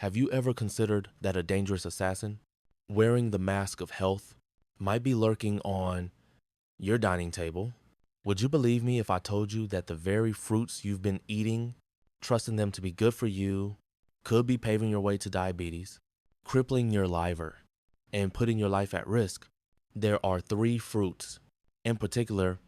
Have you ever considered that a dangerous assassin, wearing the mask of health, might be lurking on your dining table? Would you believe me if I told you that the very fruits you've been eating, trusting them to be good for you, could be paving your way to diabetes, crippling your liver, and putting your life at risk? There are three fruits, in particular,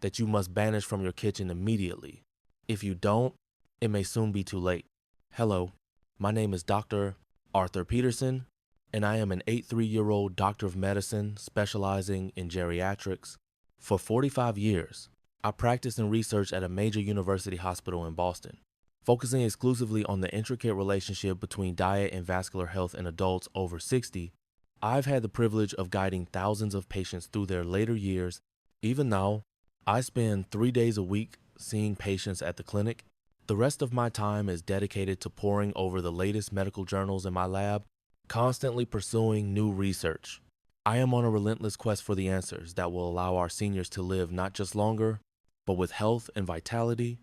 that you must banish from your kitchen immediately. If you don't, it may soon be too late. Hello, my name is Dr. Arthur Peterson, and I am an 83-year-old doctor of medicine specializing in geriatrics. For 45 years, I practiced and researched at a major university hospital in Boston, focusing exclusively on the intricate relationship between diet and vascular health in adults over 60. I've had the privilege of guiding thousands of patients through their later years. Even now, I spend 3 days a week seeing patients at the clinic. The rest of my time is dedicated to poring over the latest medical journals in my lab, constantly pursuing new research. I am on a relentless quest for the answers that will allow our seniors to live not just longer, but with health and vitality.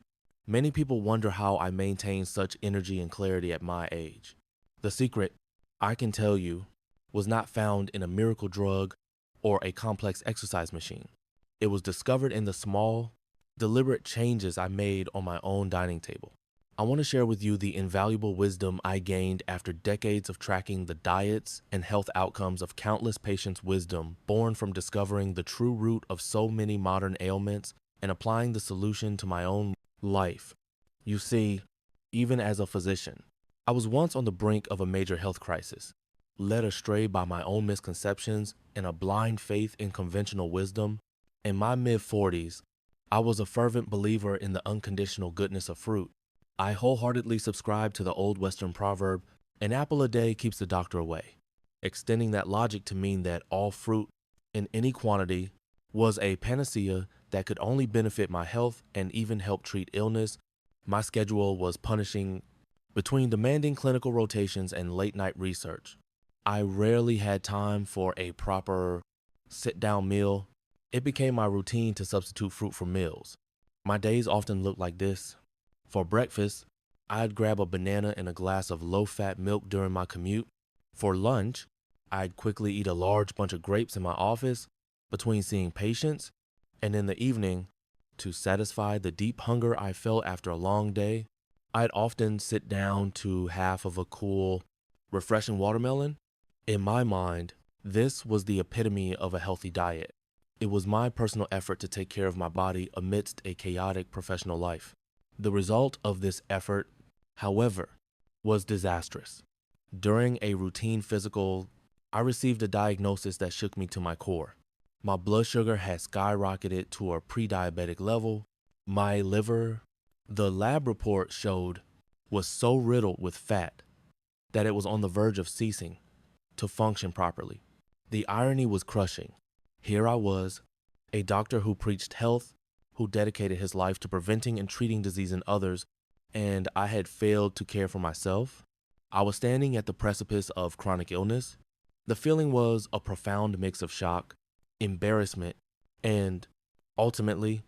Many people wonder how I maintain such energy and clarity at my age. The secret, I can tell you, was not found in a miracle drug or a complex exercise machine. It was discovered in the small, deliberate changes I made on my own dining table. I want to share with you the invaluable wisdom I gained after decades of tracking the diets and health outcomes of countless patients' wisdom born from discovering the true root of so many modern ailments and applying the solution to my own life. You see, even as a physician, I was once on the brink of a major health crisis, led astray by my own misconceptions and a blind faith in conventional wisdom. In my mid-40s, I was a fervent believer in the unconditional goodness of fruit. I wholeheartedly subscribed to the old Western proverb, an apple a day keeps the doctor away, extending that logic to mean that all fruit, in any quantity, was a panacea that could only benefit my health and even help treat illness. My schedule was punishing between demanding clinical rotations and late-night research. I rarely had time for a proper sit-down meal. It became my routine to substitute fruit for meals. My days often looked like this. For breakfast, I'd grab a banana and a glass of low-fat milk during my commute. For lunch, I'd quickly eat a large bunch of grapes in my office between seeing patients. And in the evening, to satisfy the deep hunger I felt after a long day, I'd often sit down to half of a cool, refreshing watermelon. In my mind, this was the epitome of a healthy diet. It was my personal effort to take care of my body amidst a chaotic professional life. The result of this effort, however, was disastrous. During a routine physical, I received a diagnosis that shook me to my core. My blood sugar had skyrocketed to a pre-diabetic level. My liver, the lab report showed, was so riddled with fat that it was on the verge of ceasing to function properly. The irony was crushing. Here I was, a doctor who preached health, who dedicated his life to preventing and treating disease in others, and I had failed to care for myself. I was standing at the precipice of chronic illness. The feeling was a profound mix of shock, embarrassment, and, ultimately,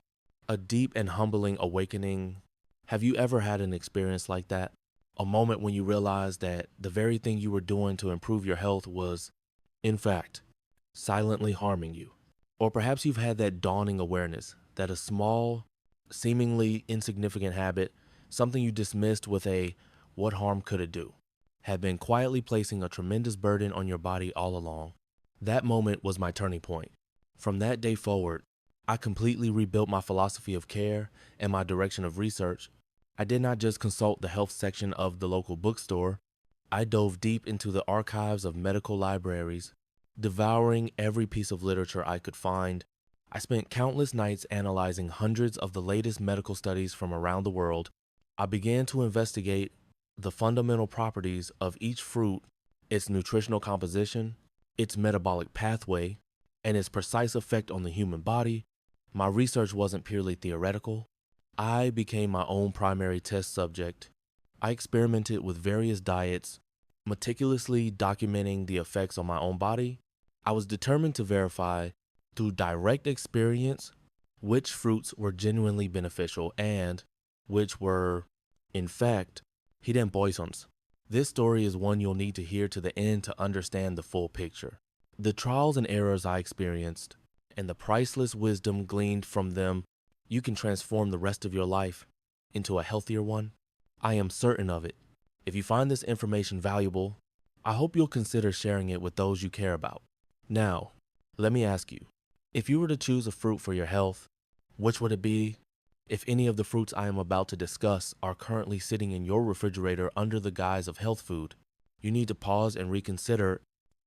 a deep and humbling awakening. Have you ever had an experience like that? A moment when you realized that the very thing you were doing to improve your health was, in fact, silently harming you. Or perhaps you've had that dawning awareness that a small, seemingly insignificant habit, something you dismissed with a "what harm could it do?" had been quietly placing a tremendous burden on your body all along. That moment was my turning point. From that day forward, I completely rebuilt my philosophy of care and my direction of research. I did not just consult the health section of the local bookstore. I dove deep into the archives of medical libraries, devouring every piece of literature I could find. I spent countless nights analyzing hundreds of the latest medical studies from around the world. I began to investigate the fundamental properties of each fruit, its nutritional composition, its metabolic pathway, and its precise effect on the human body. My research wasn't purely theoretical. I became my own primary test subject. I experimented with various diets, meticulously documenting the effects on my own body. I was determined to verify through direct experience which fruits were genuinely beneficial and which were, in fact, hidden poisons. This story is one you'll need to hear to the end to understand the full picture. The trials and errors I experienced, and the priceless wisdom gleaned from them, you can transform the rest of your life into a healthier one. I am certain of it. If you find this information valuable, I hope you'll consider sharing it with those you care about. Now, let me ask you, if you were to choose a fruit for your health, which would it be? If any of the fruits I am about to discuss are currently sitting in your refrigerator under the guise of health food, you need to pause and reconsider.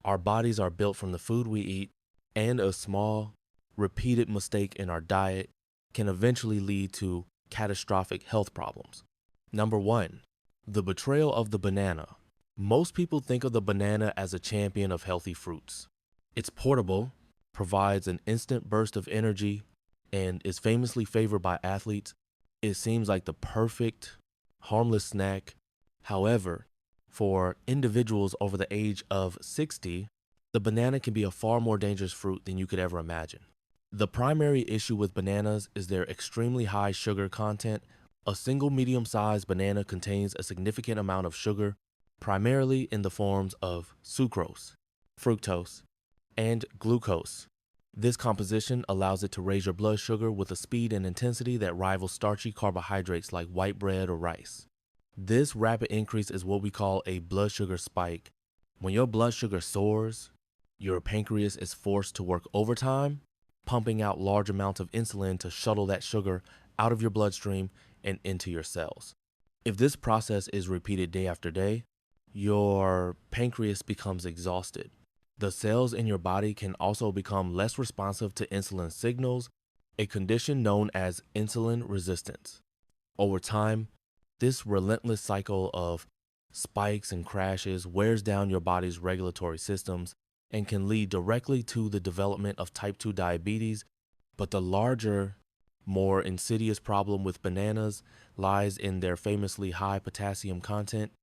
Our bodies are built from the food we eat, and a small, repeated mistake in our diet can eventually lead to catastrophic health problems. Number 1, the betrayal of the banana. Most people think of the banana as a champion of healthy fruits. It's portable, provides an instant burst of energy, and is famously favored by athletes. It seems like the perfect, harmless snack. However, for individuals over the age of 60, the banana can be a far more dangerous fruit than you could ever imagine. The primary issue with bananas is their extremely high sugar content. A single medium-sized banana contains a significant amount of sugar, primarily in the forms of sucrose, fructose, and glucose. This composition allows it to raise your blood sugar with a speed and intensity that rivals starchy carbohydrates like white bread or rice. This rapid increase is what we call a blood sugar spike. When your blood sugar soars, your pancreas is forced to work overtime, pumping out large amounts of insulin to shuttle that sugar out of your bloodstream and into your cells. If this process is repeated day after day, your pancreas becomes exhausted. The cells in your body can also become less responsive to insulin signals, a condition known as insulin resistance. Over time, this relentless cycle of spikes and crashes wears down your body's regulatory systems and can lead directly to the development of type 2 diabetes. But the larger, more insidious problem with bananas lies in their famously high potassium content.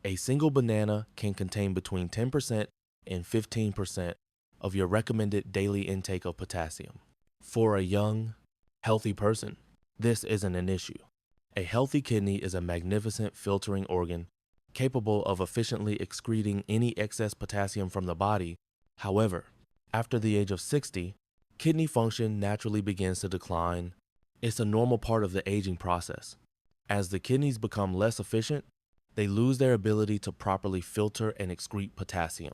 A single banana can contain between 10% and 15% of your recommended daily intake of potassium. For a young, healthy person, this isn't an issue. A healthy kidney is a magnificent filtering organ capable of efficiently excreting any excess potassium from the body. However, after the age of 60, kidney function naturally begins to decline. It's a normal part of the aging process. As the kidneys become less efficient, they lose their ability to properly filter and excrete potassium.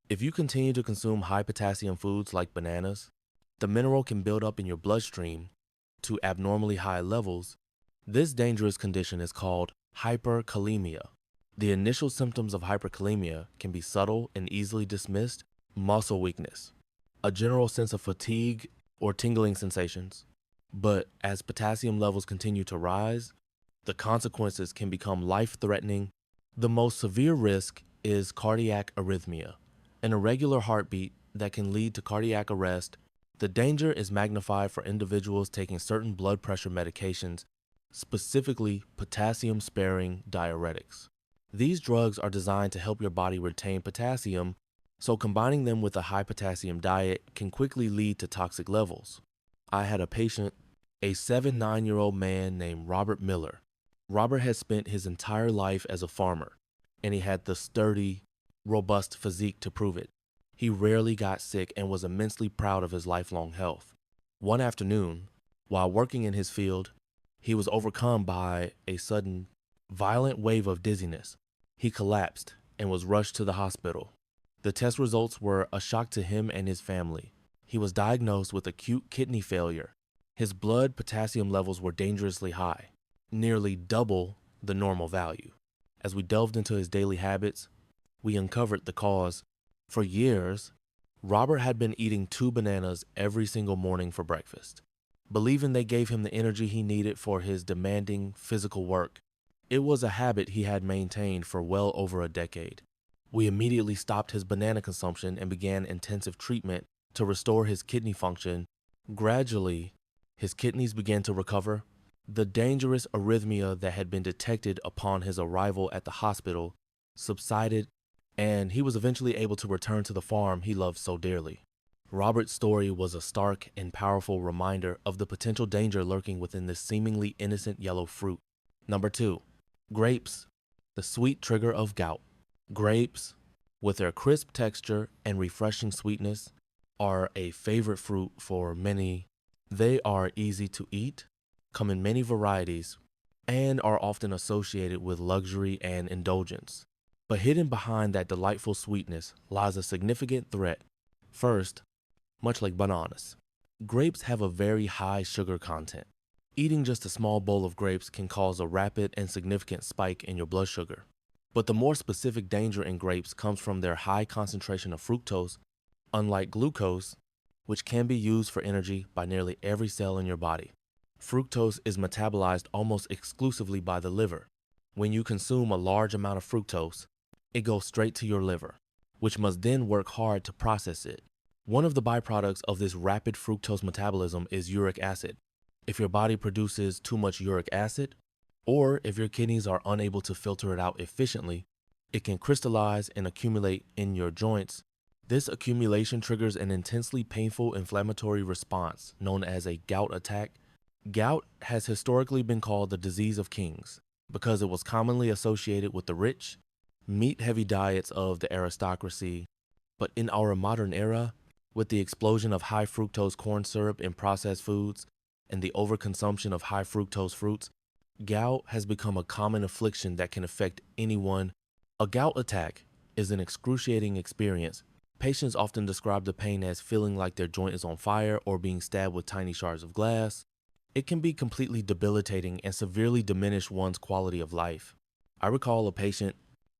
If you continue to consume high potassium foods like bananas, the mineral can build up in your bloodstream to abnormally high levels. This dangerous condition is called hyperkalemia. The initial symptoms of hyperkalemia can be subtle and easily dismissed: muscle weakness, a general sense of fatigue or tingling sensations. But as potassium levels continue to rise, the consequences can become life-threatening. The most severe risk is cardiac arrhythmia, an irregular heartbeat that can lead to cardiac arrest. The danger is magnified for individuals taking certain blood pressure medications, specifically potassium-sparing diuretics. These drugs are designed to help your body retain potassium, so combining them with a high potassium diet can quickly lead to toxic levels. I had a patient, a 79-year-old man named Robert Miller. Robert had spent his entire life as a farmer, and he had the sturdy, robust physique to prove it. He rarely got sick and was immensely proud of his lifelong health. One afternoon, while working in his field, he was overcome by a sudden, violent wave of dizziness. He collapsed and was rushed to the hospital. The test results were a shock to him and his family. He was diagnosed with acute kidney failure. His blood potassium levels were dangerously high, nearly double the normal value. As we delved into his daily habits, we uncovered the cause. For years, Robert had been eating 2 bananas every single morning for breakfast, believing they gave him the energy he needed for his demanding physical work. It was a habit he had maintained for well over a decade. We immediately stopped his banana consumption and began intensive treatment to restore his kidney function. Gradually, his kidneys began to recover. The dangerous arrhythmia that had been detected upon his arrival at the hospital subsided, and he was eventually able to return to the farm he loved so dearly. Robert's story was a stark and powerful reminder of the potential danger lurking within this seemingly innocent yellow fruit. Number 2, grapes, the sweet trigger of gout. Grapes, with their crisp texture and refreshing sweetness, are a favorite fruit for many. They are easy to eat, come in many varieties, and are often associated with luxury and indulgence. But hidden behind that delightful sweetness lies a significant threat. First, much like bananas, grapes have a very high sugar content. Eating just a small bowl of grapes can cause a rapid and significant spike in your blood sugar. But the more specific danger in grapes comes from their high concentration of fructose, unlike glucose, which can be used for energy by nearly every cell in your body. Fructose is metabolized almost exclusively by the liver. When you consume a large amount of fructose, it goes straight to your liver, which must then work hard to process it. One of the byproducts of this rapid fructose metabolism is uric acid. If your body produces too much uric acid, or if your kidneys are unable to filter it out efficiently, it can crystallize and accumulate in your joints. This accumulation triggers an intensely painful inflammatory response known as a gout attack. Gout has historically been called the disease of kings because it was commonly associated with the rich, meat-heavy diets of the aristocracy. But in our modern era, with the explosion of high fructose corn syrup in processed foods and the overconsumption of high fructose fruits, gout has become a common affliction that can affect anyone. A gout attack is an excruciating experience. Patients often describe the pain as feeling like their joint is on fire or being stabbed with tiny shards of glass. It can be completely debilitating and severely diminish one's quality of life. I recall a patient,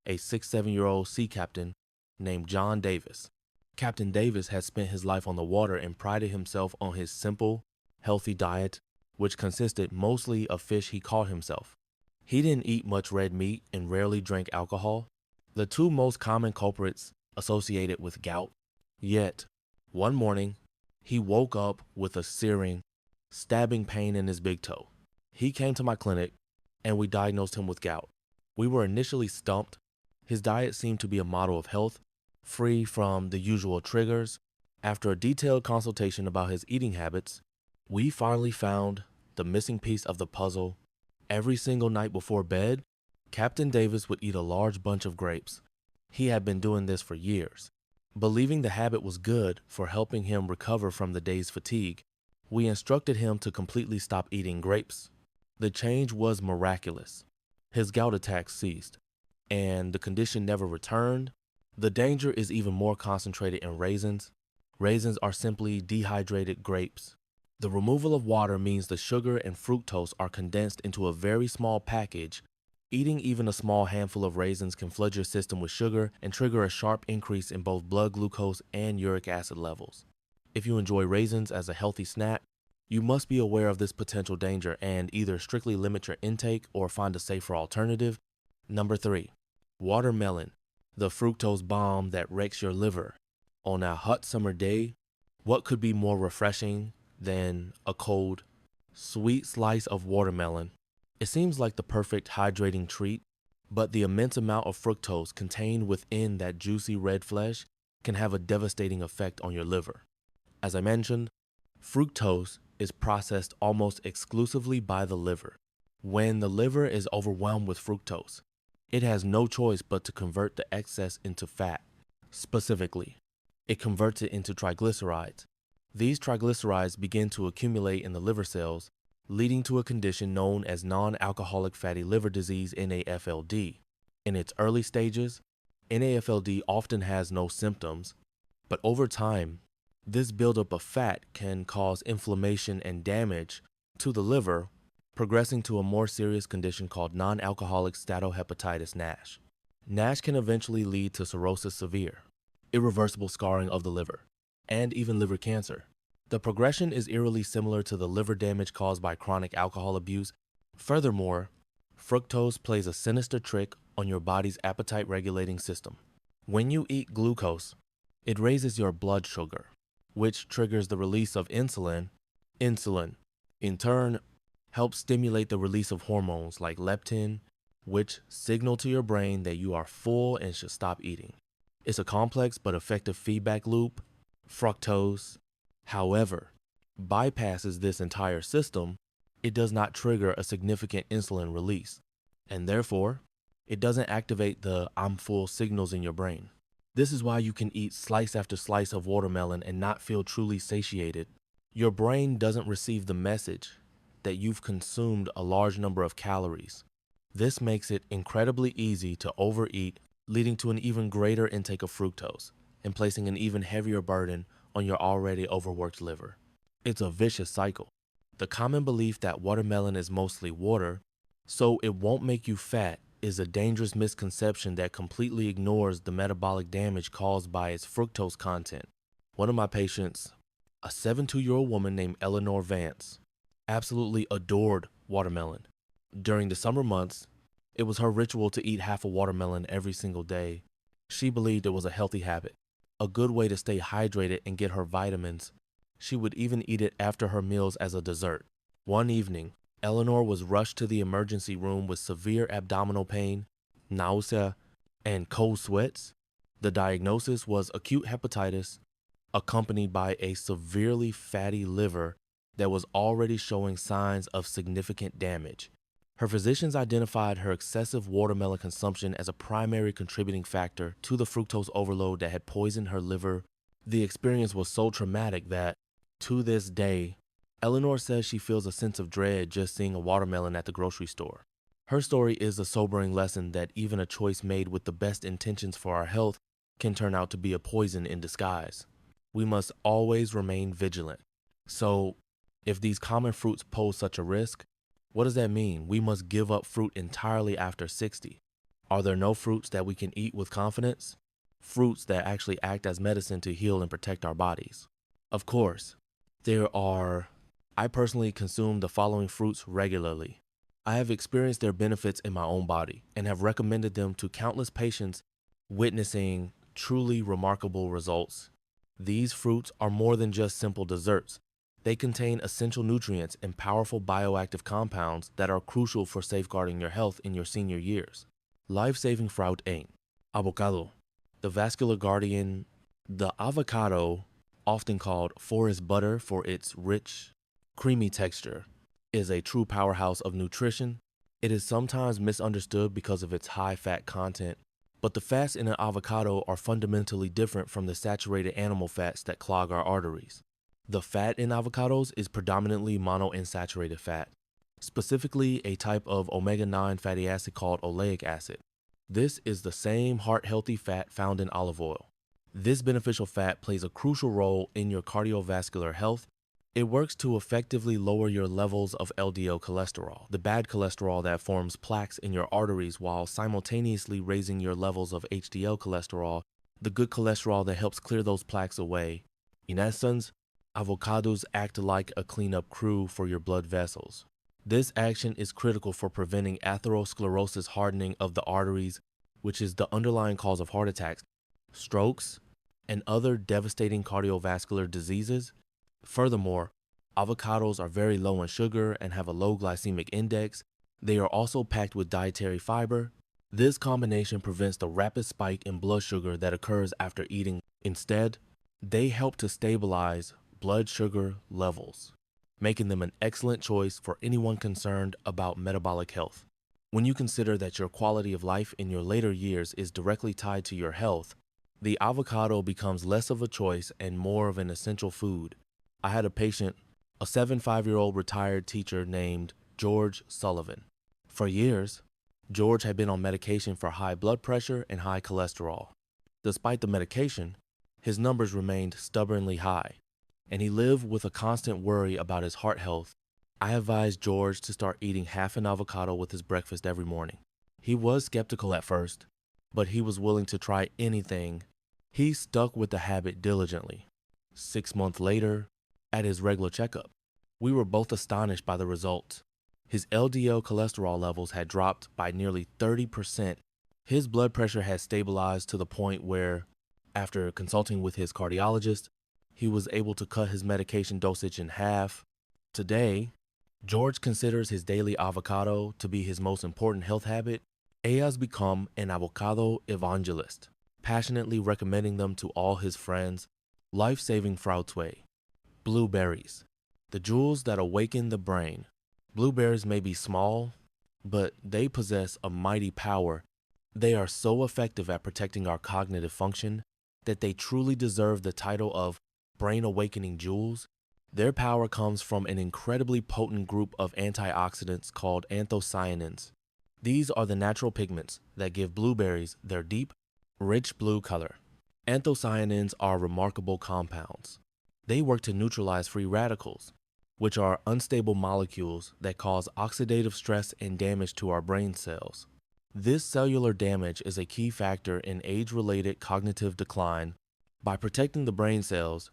a 6-7-year-old sea captain named John Davis. Captain Davis had spent his life on the water and prided himself on his simple, healthy diet, which consisted mostly of fish he caught himself. He didn't eat much red meat and rarely drank alcohol, the two most common culprits associated with gout. Yet, one morning, he woke up with a searing, stabbing pain in his big toe. He came to my clinic and we diagnosed him with gout. We were initially stumped. His diet seemed to be a model of health, free from the usual triggers. After a detailed consultation about his eating habits, we finally found the missing piece of the puzzle. Every single night before bed, Captain Davis would eat a large bunch of grapes. He had been doing this for years. Believing the habit was good for helping him recover from the day's fatigue, we instructed him to completely stop eating grapes. The change was miraculous. His gout attacks ceased, and the condition never returned. The danger is even more concentrated in raisins. Raisins are simply dehydrated grapes. The removal of water means the sugar and fructose are condensed into a very small package. Eating even a small handful of raisins can flood your system with sugar and trigger a sharp increase in both blood glucose and uric acid levels. If you enjoy raisins as a healthy snack, you must be aware of this potential danger and either strictly limit your intake or find a safer alternative. Number 3, watermelon, the fructose bomb that wrecks your liver. On a hot summer day, what could be more refreshing than a cold, sweet slice of watermelon? It seems like the perfect hydrating treat, but the immense amount of fructose contained within that juicy red flesh can have a devastating effect on your liver. As I mentioned, fructose is processed almost exclusively by the liver. When the liver is overwhelmed with fructose, it has no choice but to convert the excess into fat. Specifically, it converts it into triglycerides. These triglycerides begin to accumulate in the liver cells, leading to a condition known as non-alcoholic fatty liver disease, NAFLD. In its early stages, NAFLD often has no symptoms, but over time, this buildup of fat can cause inflammation and damage to the liver, progressing to a more serious condition called non-alcoholic steatohepatitis NASH. NASH can eventually lead to cirrhosis severe, irreversible scarring of the liver, and even liver cancer. The progression is eerily similar to the liver damage caused by chronic alcohol abuse. Furthermore, fructose plays a sinister trick on your body's appetite regulating system. When you eat glucose, it raises your blood sugar, which triggers the release of insulin. Insulin, in turn, helps stimulate the release of hormones like leptin, which signal to your brain that you are full and should stop eating. It's a complex but effective feedback loop. Fructose, however, bypasses this entire system. It does not trigger a significant insulin release, and therefore, It doesn't activate the I'm full signals in your brain. This is why you can eat slice after slice of watermelon and not feel truly satiated. Your brain doesn't receive the message that you've consumed a large number of calories. This makes it incredibly easy to overeat, leading to an even greater intake of fructose and placing an even heavier burden on your already overworked liver. It's a vicious cycle. The common belief that watermelon is mostly water, so it won't make you fat, is a dangerous misconception that completely ignores the metabolic damage caused by its fructose content. One of my patients, a 72-year-old woman named Eleanor Vance, absolutely adored watermelon. During the summer months, it was her ritual to eat half a watermelon every single day. She believed it was a healthy habit, a good way to stay hydrated and get her vitamins. She would even eat it after her meals as a dessert. One evening, Eleanor was rushed to the emergency room with severe abdominal pain, nausea, and cold sweats. The diagnosis was acute hepatitis, accompanied by a severely fatty liver that was already showing signs of significant damage. Her physicians identified her excessive watermelon consumption as a primary contributing factor to the fructose overload that had poisoned her liver. The experience was so traumatic that, to this day, Eleanor says she feels a sense of dread just seeing a watermelon at the grocery store. Her story is a sobering lesson that even a choice made with the best intentions for our health can turn out to be a poison in disguise. We must always remain vigilant. So, if these common fruits pose such a risk, what does that mean? We must give up fruit entirely after 60. Are there no fruits that we can eat with confidence? Fruits that actually act as medicine to heal and protect our bodies. Of course, there are. I personally consume the following fruits regularly. I have experienced their benefits in my own body and have recommended them to countless patients, witnessing truly remarkable results. These fruits are more than just simple desserts. They contain essential nutrients and powerful bioactive compounds that are crucial for safeguarding your health in your senior years. Life-saving fruit 8. Avocado. The vascular guardian. The avocado, often called forest butter for its rich, creamy texture, is a true powerhouse of nutrition. It is sometimes misunderstood because of its high fat content, but the fats in an avocado are fundamentally different from the saturated animal fats that clog our arteries. The fat in avocados is predominantly monounsaturated fat, specifically a type of omega-9 fatty acid called oleic acid. This is the same heart-healthy fat found in olive oil. This beneficial fat plays a crucial role in your cardiovascular health. It works to effectively lower your levels of LDL cholesterol, the bad cholesterol that forms plaques in your arteries, while simultaneously raising your levels of HDL cholesterol, the good cholesterol that helps clear those plaques away. In essence, avocados act like a cleanup crew for your blood vessels. This action is critical for preventing atherosclerosis, hardening of the arteries, which is the underlying cause of heart attacks, strokes, and other devastating cardiovascular diseases. Furthermore, avocados are very low in sugar and have a low glycemic index. They are also packed with dietary fiber. This combination prevents the rapid spike in blood sugar that occurs after eating. Instead, they help to stabilize blood sugar levels, making them an excellent choice for anyone concerned about metabolic health. When you consider that your quality of life in your later years is directly tied to your health, the avocado becomes less of a choice and more of an essential food. I had a patient, a 75-year-old retired teacher named George Sullivan. For years, George had been on medication for high blood pressure and high cholesterol. Despite the medication, his numbers remained stubbornly high, and he lived with a constant worry about his heart health. I advised George to start eating half an avocado with his breakfast every morning. He was skeptical at first, but he was willing to try anything. He stuck with the habit diligently. 6 months later, at his regular checkup, we were both astonished by the results. His LDL cholesterol levels had dropped by nearly 30%. His blood pressure had stabilized to the point where, after consulting with his cardiologist, he was able to cut his medication dosage in half. Today, George considers his daily avocado to be his most important health habit. He has become an avocado evangelist, passionately recommending them to all his friends. Life-saving fruits. Blueberries, the jewels that awaken the brain. Blueberries may be small, but they possess a mighty power They are so effective at protecting our cognitive function that they truly deserve the title of brain awakening jewels. Their power comes from an incredibly potent group of antioxidants called anthocyanins. These are the natural pigments that give blueberries their deep, rich blue color. Anthocyanins are remarkable compounds. They work to neutralize free radicals, which are unstable molecules that cause oxidative stress and damage to our brain cells. This cellular damage is a key factor in age-related cognitive decline. By protecting the brain cells,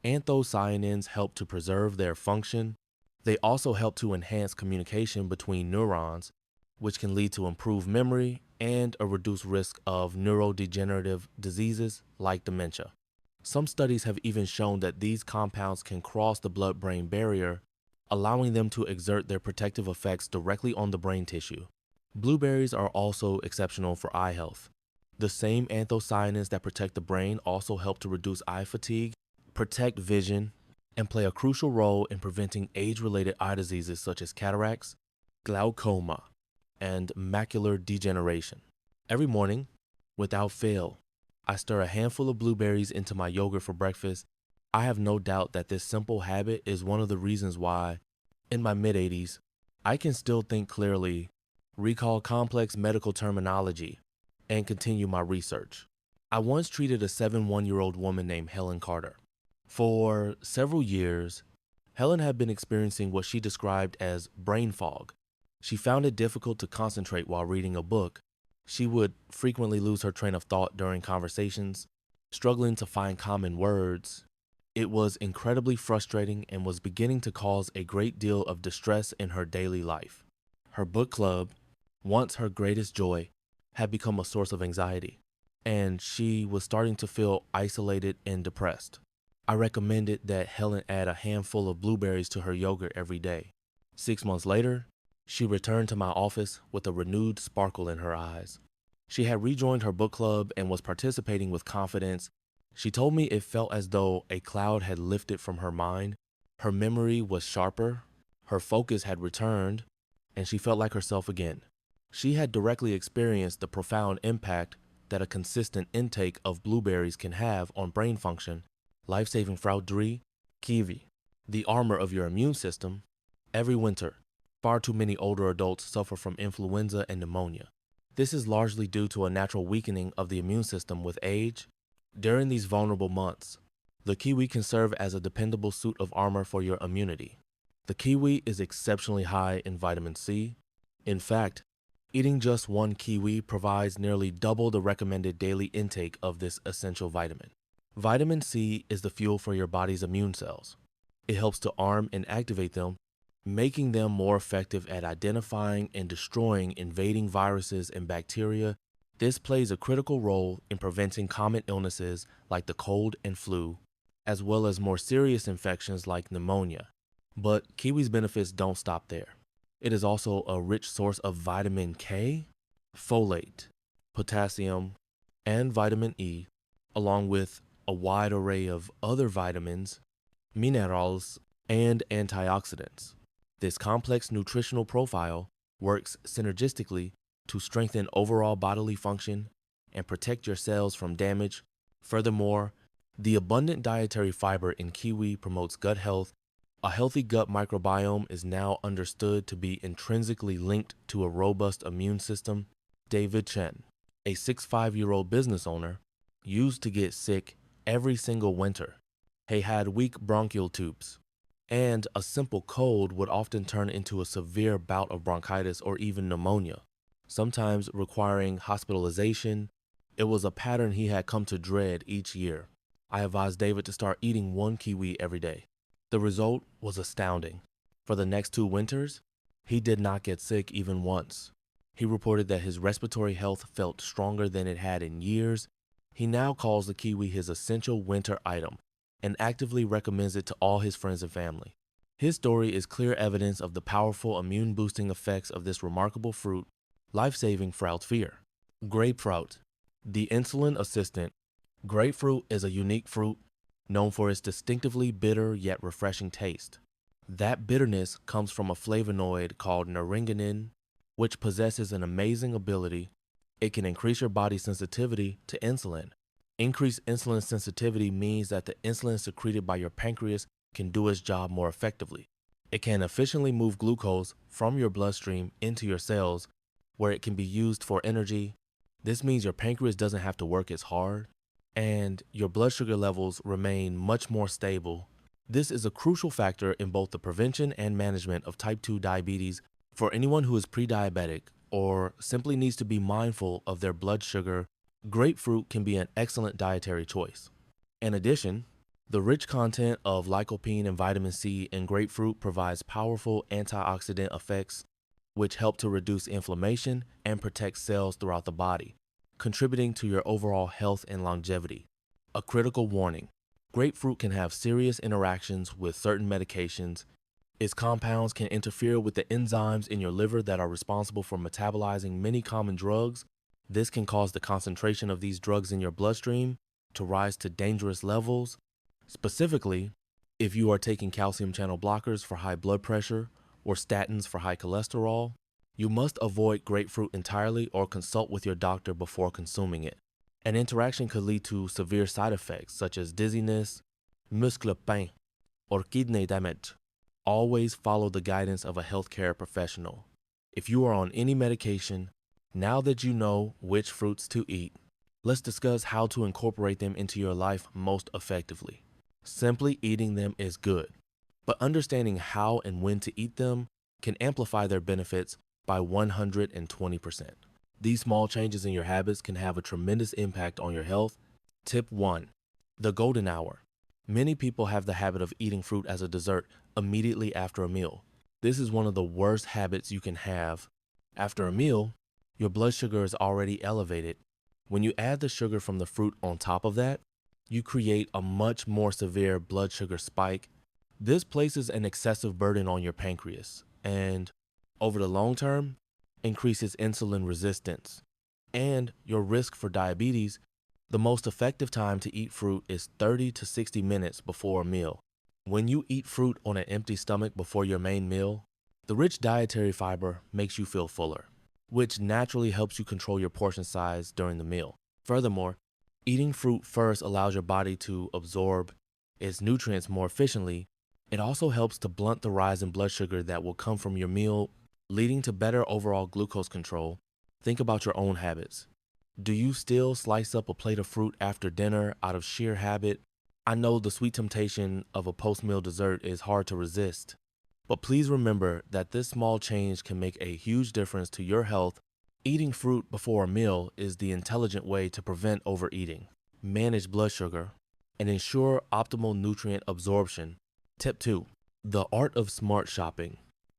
anthocyanins help to preserve their function. They also help to enhance communication between neurons, which can lead to improved memory and a reduced risk of neurodegenerative diseases like dementia. Some studies have even shown that these compounds can cross the blood-brain barrier, allowing them to exert their protective effects directly on the brain tissue. Blueberries are also exceptional for eye health. The same anthocyanins that protect the brain also help to reduce eye fatigue, protect vision, and play a crucial role in preventing age-related eye diseases such as cataracts, glaucoma, and macular degeneration. Every morning, without fail, I stir a handful of blueberries into my yogurt for breakfast. I have no doubt that this simple habit is one of the reasons why, in my mid-80s, I can still think clearly, recall complex medical terminology, and continue my research. I once treated a 71-year-old woman named Helen Carter. For several years, Helen had been experiencing what she described as brain fog. She found it difficult to concentrate while reading a book. She would frequently lose her train of thought during conversations, struggling to find common words. It was incredibly frustrating and was beginning to cause a great deal of distress in her daily life. Her book club, once her greatest joy, had become a source of anxiety, and she was starting to feel isolated and depressed. I recommended that Helen add a handful of blueberries to her yogurt every day. 6 months later, she returned to my office with a renewed sparkle in her eyes. She had rejoined her book club and was participating with confidence. She told me it felt as though a cloud had lifted from her mind. Her memory was sharper, her focus had returned, and she felt like herself again. She had directly experienced the profound impact that a consistent intake of blueberries can have on brain function. Life-saving fruit 3, kiwi, the armor of your immune system. Every winter, far too many older adults suffer from influenza and pneumonia. This is largely due to a natural weakening of the immune system with age. During these vulnerable months, the kiwi can serve as a dependable suit of armor for your immunity. The kiwi is exceptionally high in vitamin C. In fact, eating just one kiwi provides nearly double the recommended daily intake of this essential vitamin. Vitamin C is the fuel for your body's immune cells. It helps to arm and activate them, making them more effective at identifying and destroying invading viruses and bacteria. This plays a critical role in preventing common illnesses like the cold and flu, as well as more serious infections like pneumonia. But kiwi's benefits don't stop there. It is also a rich source of vitamin K, folate, potassium, and vitamin E, along with a wide array of other vitamins, minerals, and antioxidants. This complex nutritional profile works synergistically to strengthen overall bodily function and protect your cells from damage. Furthermore, the abundant dietary fiber in kiwi promotes gut health. A healthy gut microbiome is now understood to be intrinsically linked to a robust immune system. David Chen, a 65-year-old business owner, used to get sick every single winter. He had weak bronchial tubes, and a simple cold would often turn into a severe bout of bronchitis or even pneumonia, sometimes requiring hospitalization. It was a pattern he had come to dread each year. I advised David to start eating one kiwi every day. The result was astounding. For the next 2 winters, he did not get sick even once. He reported that his respiratory health felt stronger than it had in years. He now calls the kiwi his essential winter item and actively recommends it to all his friends and family. His story is clear evidence of the powerful immune-boosting effects of this remarkable fruit. Life-saving fruit fear. Grapefruit, the insulin assistant. Grapefruit is a unique fruit known for its distinctively bitter yet refreshing taste. That bitterness comes from a flavonoid called naringenin, which possesses an amazing ability It can increase your body's sensitivity to insulin. Increased insulin sensitivity means that the insulin secreted by your pancreas can do its job more effectively. It can efficiently move glucose from your bloodstream into your cells where it can be used for energy. This means your pancreas doesn't have to work as hard and your blood sugar levels remain much more stable. This is a crucial factor in both the prevention and management of type 2 diabetes for anyone who is pre-diabetic or simply needs to be mindful of their blood sugar. Grapefruit can be an excellent dietary choice. In addition, the rich content of lycopene and vitamin C in grapefruit provides powerful antioxidant effects, which help to reduce inflammation and protect cells throughout the body, contributing to your overall health and longevity. A critical warning: grapefruit can have serious interactions with certain medications. Its compounds can interfere with the enzymes in your liver that are responsible for metabolizing many common drugs. This can cause the concentration of these drugs in your bloodstream to rise to dangerous levels. Specifically, if you are taking calcium channel blockers for high blood pressure or statins for high cholesterol, you must avoid grapefruit entirely or consult with your doctor before consuming it. An interaction could lead to severe side effects such as dizziness, muscle pain, or kidney damage. Always follow the guidance of a healthcare professional. If you are on any medication, now that you know which fruits to eat, let's discuss how to incorporate them into your life most effectively. Simply eating them is good, but understanding how and when to eat them can amplify their benefits by 120%. These small changes in your habits can have a tremendous impact on your health. Tip 1. The golden hour. Many people have the habit of eating fruit as a dessert immediately after a meal. This is one of the worst habits you can have. After a meal, your blood sugar is already elevated. When you add the sugar from the fruit on top of that, you create a much more severe blood sugar spike. This places an excessive burden on your pancreas and, over the long term, increases insulin resistance and your risk for diabetes. The most effective time to eat fruit is 30 to 60 minutes before a meal. When you eat fruit on an empty stomach before your main meal, the rich dietary fiber makes you feel fuller, which naturally helps you control your portion size during the meal. Furthermore, eating fruit first allows your body to absorb its nutrients more efficiently. It also helps to blunt the rise in blood sugar that will come from your meal, leading to better overall glucose control. Think about your own habits. Do you still slice up a plate of fruit after dinner out of sheer habit? I know the sweet temptation of a post-meal dessert is hard to resist, but please remember that this small change can make a huge difference to your health. Eating fruit before a meal is the intelligent way to prevent overeating, manage blood sugar, and ensure optimal nutrient absorption. Tip 2. The art of smart shopping.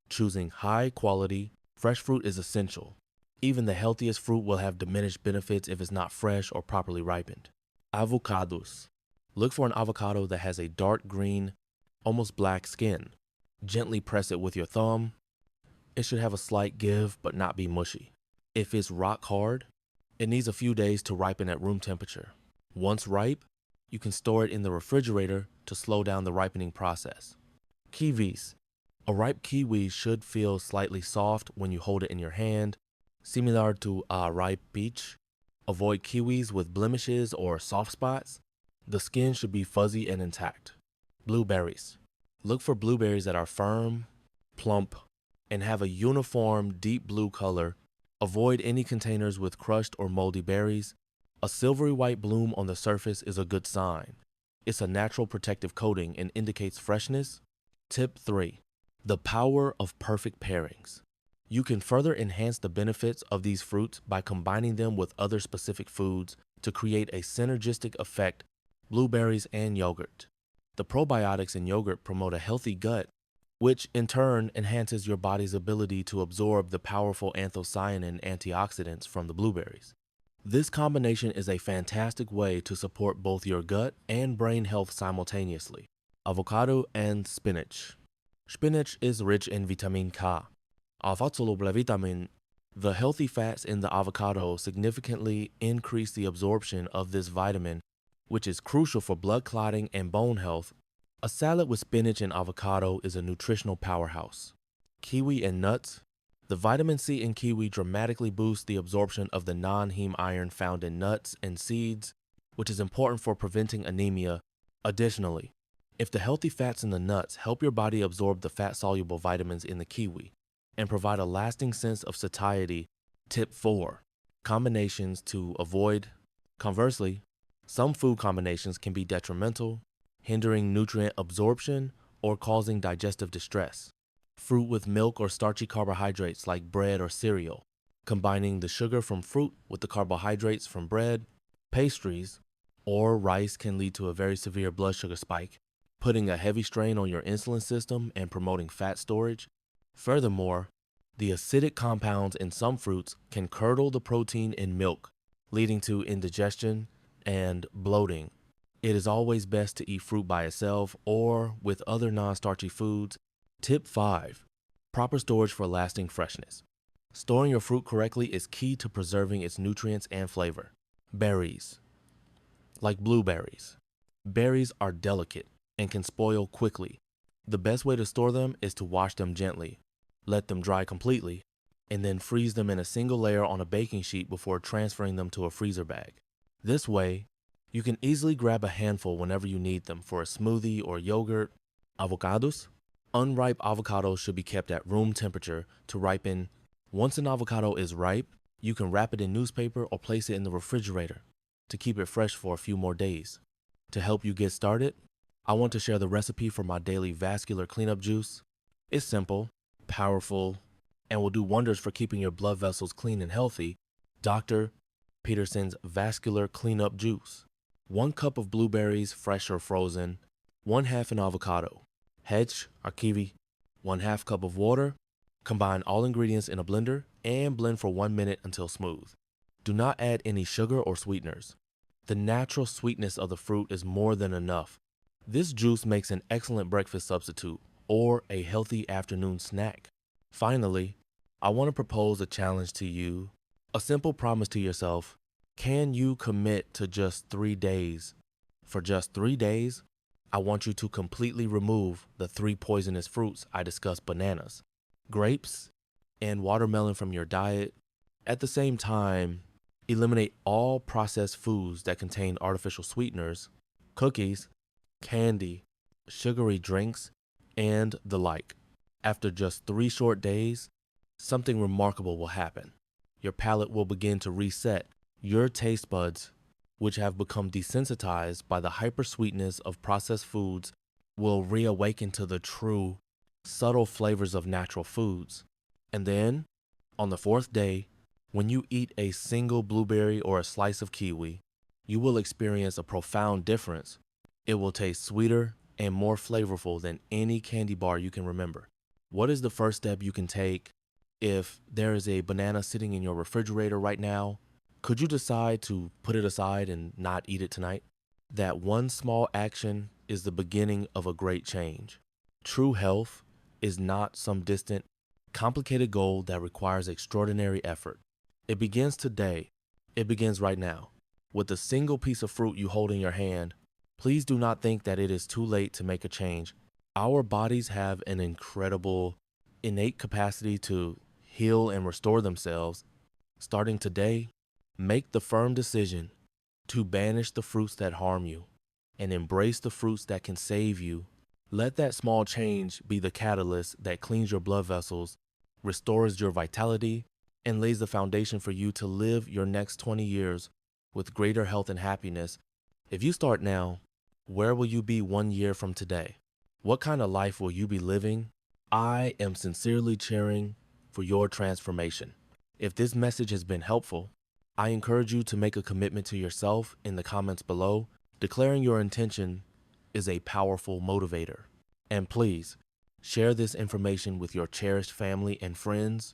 Choosing high-quality, fresh fruit is essential. Even the healthiest fruit will have diminished benefits if it's not fresh or properly ripened. Avocados. Look for an avocado that has a dark green, almost black skin. Gently press it with your thumb. It should have a slight give but not be mushy. If it's rock hard, it needs a few days to ripen at room temperature. Once ripe, you can store it in the refrigerator to slow down the ripening process. Kiwis. A ripe kiwi should feel slightly soft when you hold it in your hand, similar to a ripe peach. Avoid kiwis with blemishes or soft spots. The skin should be fuzzy and intact. Blueberries. Look for blueberries that are firm, plump, and have a uniform deep blue color. Avoid any containers with crushed or moldy berries. A silvery white bloom on the surface is a good sign. It's a natural protective coating and indicates freshness. Tip 3. The power of perfect pairings. You can further enhance the benefits of these fruits by combining them with other specific foods to create a synergistic effect. Blueberries and yogurt. The probiotics in yogurt promote a healthy gut, which in turn enhances your body's ability to absorb the powerful anthocyanin antioxidants from the blueberries. This combination is a fantastic way to support both your gut and brain health simultaneously. Avocado and spinach. Spinach is rich in vitamin K, a fat-soluble vitamin. The healthy fats in the avocado significantly increase the absorption of this vitamin, which is crucial for blood clotting and bone health. A salad with spinach and avocado is a nutritional powerhouse. Kiwi and nuts. The vitamin C in kiwi dramatically boosts the absorption of the non-heme iron found in nuts and seeds, which is important for preventing anemia. Additionally, if the healthy fats in the nuts help your body absorb the fat-soluble vitamins in the kiwi and provide a lasting sense of satiety. Tip 4. Combinations to avoid. Conversely, some food combinations can be detrimental, hindering nutrient absorption or causing digestive distress. Fruit with milk or starchy carbohydrates like bread or cereal, combining the sugar from fruit with the carbohydrates from bread, pastries, or rice can lead to a very severe blood sugar spike, putting a heavy strain on your insulin system and promoting fat storage. Furthermore, the acidic compounds in some fruits can curdle the protein in milk, leading to indigestion and bloating. It is always best to eat fruit by itself or with other non-starchy foods. Tip 5. Proper storage for lasting freshness. Storing your fruit correctly is key to preserving its nutrients and flavor. Berries. Like blueberries. Berries are delicate and can spoil quickly. The best way to store them is to wash them gently, let them dry completely, and then freeze them in a single layer on a baking sheet before transferring them to a freezer bag. This way, you can easily grab a handful whenever you need them for a smoothie or yogurt. Avocados. Unripe avocados should be kept at room temperature to ripen. Once an avocado is ripe, you can wrap it in newspaper or place it in the refrigerator to keep it fresh for a few more days. To help you get started, I want to share the recipe for my daily vascular cleanup juice. It's simple, powerful, and will do wonders for keeping your blood vessels clean and healthy. Dr. Peterson's Vascular Cleanup Juice. 1 cup of blueberries, fresh or frozen. 1/2 an avocado. Hedge or kiwi. 1/2 cup of water. Combine all ingredients in a blender and blend for 1 minute until smooth. Do not add any sugar or sweeteners. The natural sweetness of the fruit is more than enough. This juice makes an excellent breakfast substitute or a healthy afternoon snack. Finally, I want to propose a challenge to you, a simple promise to yourself. Can you commit to just 3 days? For just 3 days, I want you to completely remove the 3 poisonous fruits I discussed: bananas, grapes, and watermelon from your diet. At the same time, eliminate all processed foods that contain artificial sweeteners, cookies, candy, sugary drinks, and the like. After just 3 short days, something remarkable will happen. Your palate will begin to reset. Your taste buds, which have become desensitized by the hypersweetness of processed foods, will reawaken to the true, subtle flavors of natural foods. And then, on the 4th day, when you eat a single blueberry or a slice of kiwi, you will experience a profound difference. It will taste sweeter and more flavorful than any candy bar you can remember. What is the first step you can take? If there is a banana sitting in your refrigerator right now, could you decide to put it aside and not eat it tonight? That one small action is the beginning of a great change. True health is not some distant, complicated goal that requires extraordinary effort. It begins today. It begins right now. With the single piece of fruit you hold in your hand, please do not think that it is too late to make a change. Our bodies have an incredible, innate capacity to heal and restore themselves. Starting today, make the firm decision to banish the fruits that harm you and embrace the fruits that can save you. Let that small change be the catalyst that cleans your blood vessels, restores your vitality, and lays the foundation for you to live your next 20 years with greater health and happiness. If you start now, where will you be 1 year from today? What kind of life will you be living? I am sincerely cheering for your transformation. If this message has been helpful, I encourage you to make a commitment to yourself in the comments below. Declaring your intention is a powerful motivator. And please, share this information with your cherished family and friends.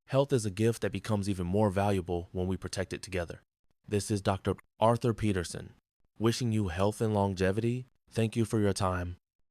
Health is a gift that becomes even more valuable when we protect it together. This is Dr. Arthur Peterson, wishing you health and longevity. Thank you for your time.